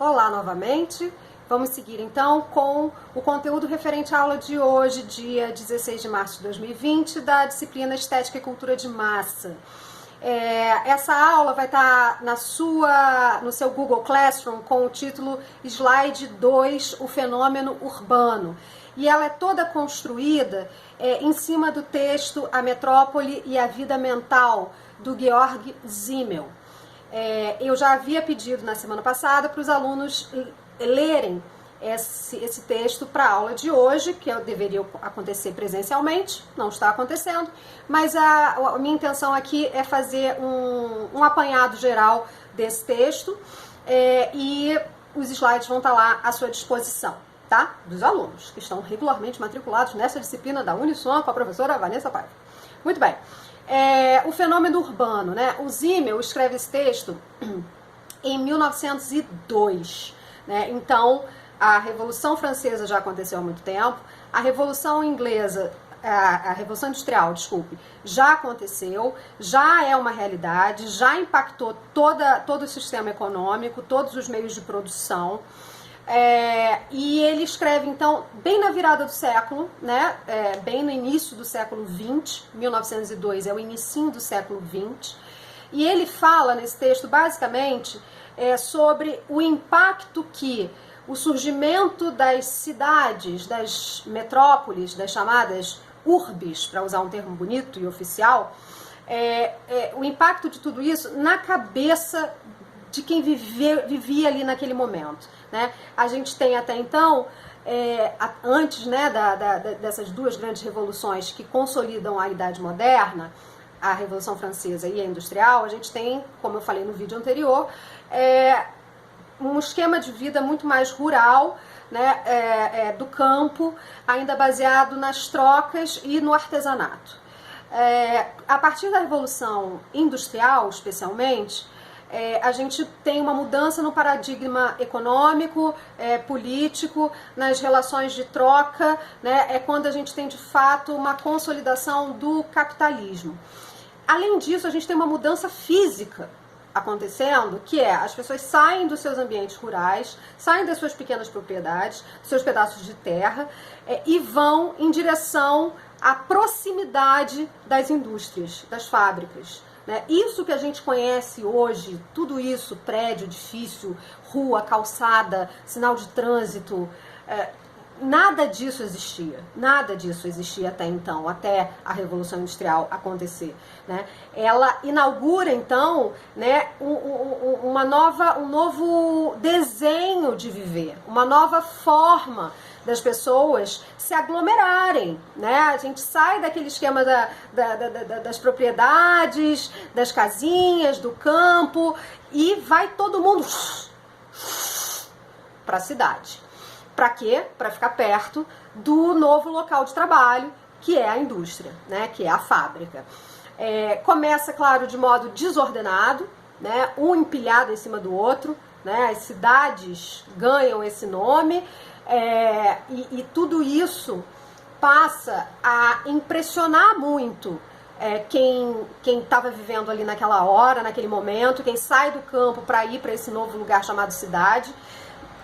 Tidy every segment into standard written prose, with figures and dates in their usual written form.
Olá novamente, vamos seguir então com o conteúdo referente à aula de hoje, dia 16 de março de 2020, da disciplina Estética e Cultura de Massa. Essa aula vai estar no seu Google Classroom com o título Slide 2, o fenômeno urbano. E ela é toda construída em cima do texto A Metrópole e a Vida Mental, do Georg Simmel. Eu já havia pedido na semana passada para os alunos lerem esse texto para a aula de hoje, que deveria acontecer presencialmente, não está acontecendo, mas a minha intenção aqui é fazer um apanhado geral desse texto e os slides vão estar lá à sua disposição, tá? Dos alunos que estão regularmente matriculados nessa disciplina da Uniswan com a professora Vanessa Paiva. Muito bem. O fenômeno urbano, né? O Simmel escreve esse texto em 1902, né? Então, a Revolução Francesa já aconteceu há muito tempo, a Revolução Inglesa, a Revolução Industrial, desculpe, já aconteceu, já é uma realidade, já impactou todo o sistema econômico, todos os meios de produção. E ele escreve, então, bem na virada do século, né? Bem no início do século XX, 1902 é o inicinho do século XX, e ele fala nesse texto, basicamente, sobre o impacto que o surgimento das cidades, das metrópoles, das chamadas urbes, para usar um termo bonito e oficial, o impacto de tudo isso na cabeça de quem vivia ali naquele momento, né? A gente tem até então, antes, né, dessas duas grandes revoluções que consolidam a Idade Moderna, a Revolução Francesa e a Industrial, a gente tem, como eu falei no vídeo anterior, um esquema de vida muito mais rural, né, do campo, ainda baseado nas trocas e no artesanato. A partir da Revolução Industrial, especialmente, a gente tem uma mudança no paradigma econômico, político, nas relações de troca, né? É quando a gente tem de fato uma consolidação do capitalismo. Além disso, a gente tem uma mudança física acontecendo, que as pessoas saem dos seus ambientes rurais, saem das suas pequenas propriedades, dos seus pedaços de terra, e vão em direção à proximidade das indústrias, das fábricas. Isso que a gente conhece hoje, tudo isso, prédio, edifício, rua, calçada, sinal de trânsito, nada disso existia até então, até a Revolução Industrial acontecer, né? Ela inaugura então, né, um novo desenho de viver, uma nova forma das pessoas se aglomerarem, né? A gente sai daquele esquema das propriedades, das casinhas, do campo, e vai todo mundo para a cidade. Para quê? Para ficar perto do novo local de trabalho, que é a indústria, né? Que é a fábrica. Começa, claro, de modo desordenado, né? Um empilhado em cima do outro, né? As cidades ganham esse nome, e tudo isso passa a impressionar muito quem estava vivendo ali naquela hora, naquele momento, quem sai do campo para ir para esse novo lugar chamado cidade.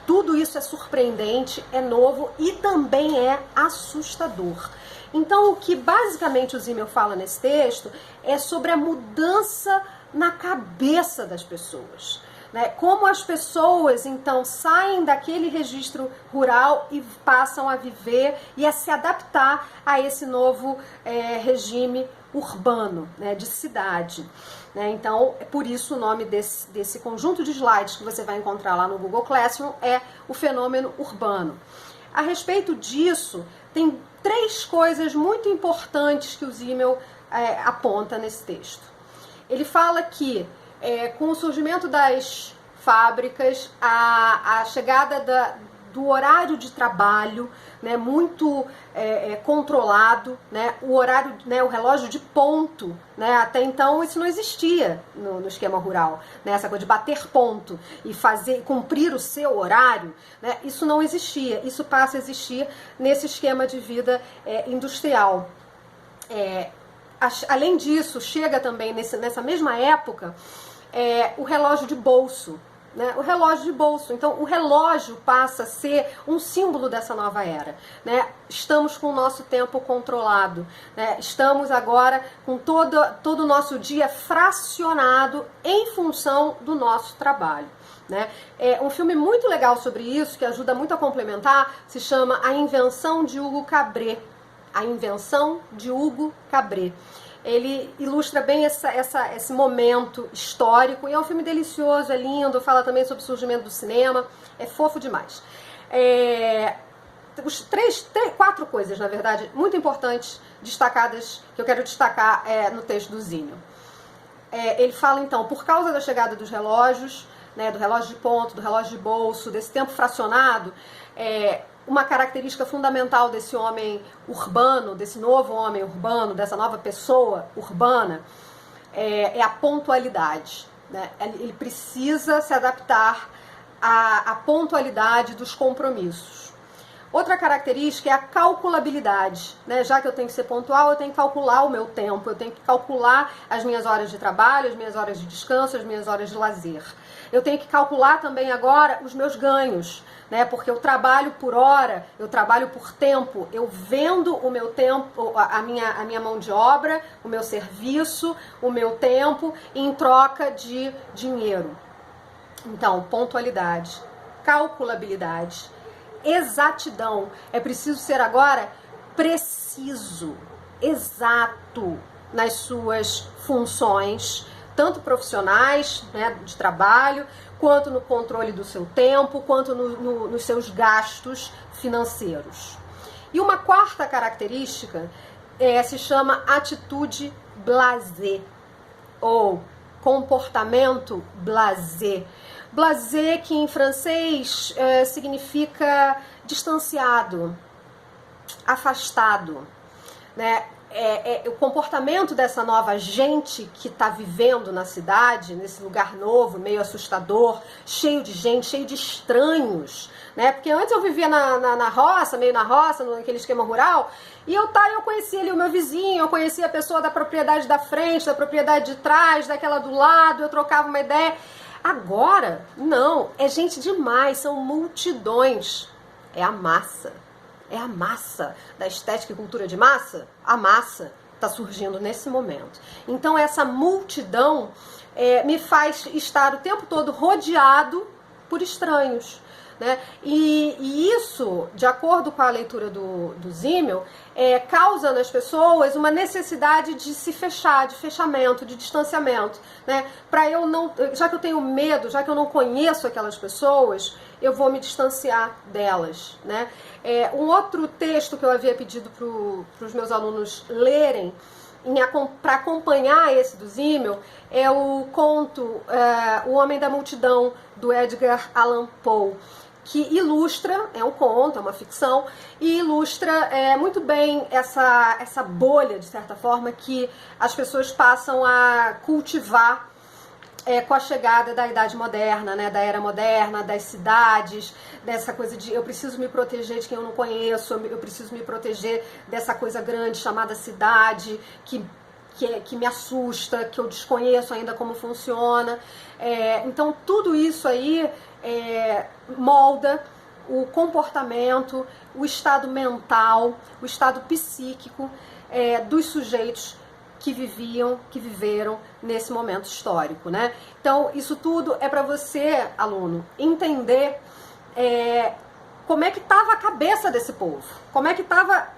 Tudo isso é surpreendente, é novo e também é assustador. Então, o que basicamente o Simmel fala nesse texto é sobre a mudança na cabeça das pessoas, né? Como as pessoas, então, saem daquele registro rural e passam a viver e a se adaptar a esse novo regime urbano, né, de cidade. Né? Então, por isso o nome desse conjunto de slides que você vai encontrar lá no Google Classroom é o fenômeno urbano. A respeito disso, tem 3 coisas muito importantes que o Simmel aponta nesse texto. Ele fala que com o surgimento das fábricas, a chegada do horário de trabalho, né, muito controlado, né, o horário, né, o relógio de ponto, né, até então isso não existia no esquema rural, né, essa coisa de bater ponto e cumprir o seu horário, né, isso não existia, isso passa a existir nesse esquema de vida industrial. Além disso, chega também nessa mesma época o relógio de bolso, né? O relógio de bolso. Então, o relógio passa a ser um símbolo dessa nova era, né? Estamos com o nosso tempo controlado, né? Estamos agora com todo o nosso dia fracionado em função do nosso trabalho, né? É um filme muito legal sobre isso, que ajuda muito a complementar, se chama A Invenção de Hugo Cabret. A Invenção de Hugo Cabret. Ele ilustra bem esse momento histórico, e é um filme delicioso, é lindo, fala também sobre o surgimento do cinema, é fofo demais. Quatro coisas, na verdade, muito importantes, destacadas, que eu quero destacar no texto do Zímel. Ele fala, então, por causa da chegada dos relógios, né, do relógio de ponto, do relógio de bolso, desse tempo fracionado, uma característica fundamental desse homem urbano, desse novo homem urbano, dessa nova pessoa urbana, é a pontualidade, né? Ele precisa se adaptar à pontualidade dos compromissos. Outra característica é a calculabilidade, né? Já que eu tenho que ser pontual, eu tenho que calcular o meu tempo, eu tenho que calcular as minhas horas de trabalho, as minhas horas de descanso, as minhas horas de lazer. Eu tenho que calcular também agora os meus ganhos, né? Porque eu trabalho por hora, eu trabalho por tempo, eu vendo o meu tempo, a minha mão de obra, o meu serviço, o meu tempo, em troca de dinheiro. Então, pontualidade, calculabilidade, exatidão. É preciso ser agora preciso, exato nas suas funções, tanto profissionais, né, de trabalho, quanto no controle do seu tempo, quanto nos seus gastos financeiros. E uma quarta característica se chama atitude blasé, ou comportamento blasé. Blasé, que em francês significa distanciado, afastado, né? O comportamento dessa nova gente que está vivendo na cidade, nesse lugar novo, meio assustador, cheio de gente, cheio de estranhos, né? Porque antes eu vivia na roça, meio na roça, naquele esquema rural, e eu conhecia ali o meu vizinho, eu conhecia a pessoa da propriedade da frente, da propriedade de trás, daquela do lado, eu trocava uma ideia. Agora, não, é gente demais, são multidões, é a massa. É a massa da estética e cultura de massa. A massa está surgindo nesse momento. Então essa multidão me faz estar o tempo todo rodeado por estranhos, né? E isso, de acordo com a leitura do Zímel, causa nas pessoas uma necessidade de se fechar, de fechamento, de distanciamento, né? Para eu não, já que eu tenho medo, já que eu não conheço aquelas pessoas, eu vou me distanciar delas, né? Um outro texto que eu havia pedido para os meus alunos lerem, para acompanhar esse do Zímel, é o conto O Homem da Multidão, do Edgar Allan Poe, que ilustra, é um conto, é uma ficção, e ilustra muito bem essa bolha, de certa forma, que as pessoas passam a cultivar com a chegada da Idade Moderna, né, da Era Moderna, das cidades, dessa coisa de eu preciso me proteger de quem eu não conheço, eu preciso me proteger dessa coisa grande chamada cidade, que me assusta, que eu desconheço ainda como funciona. Então tudo isso aí molda o comportamento, o estado mental, o estado psíquico dos sujeitos que viveram nesse momento histórico, né? Então, isso tudo é para você, aluno, entender como é que estava a cabeça desse povo, como é que estava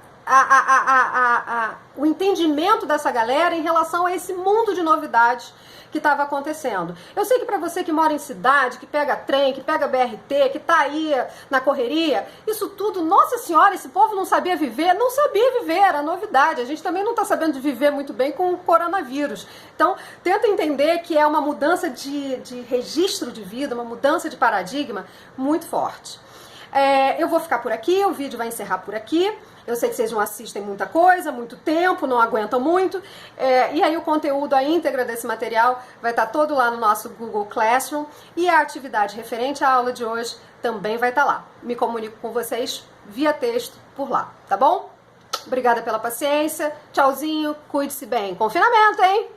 o entendimento dessa galera em relação a esse mundo de novidades que estava acontecendo. Eu sei que para você que mora em cidade, que pega trem, que pega BRT, que tá aí na correria, isso tudo, nossa senhora, esse povo não sabia viver, era novidade. A gente também não está sabendo viver muito bem com o coronavírus. Então, tenta entender que é uma mudança de registro de vida, uma mudança de paradigma muito forte. Eu vou ficar por aqui, o vídeo vai encerrar por aqui. Eu sei que vocês não assistem muita coisa, muito tempo, não aguentam muito. E aí o conteúdo, a íntegra desse material vai estar todo lá no nosso Google Classroom. E a atividade referente à aula de hoje também vai estar lá. Me comunico com vocês via texto por lá, tá bom? Obrigada pela paciência. Tchauzinho, cuide-se bem. Confinamento, hein?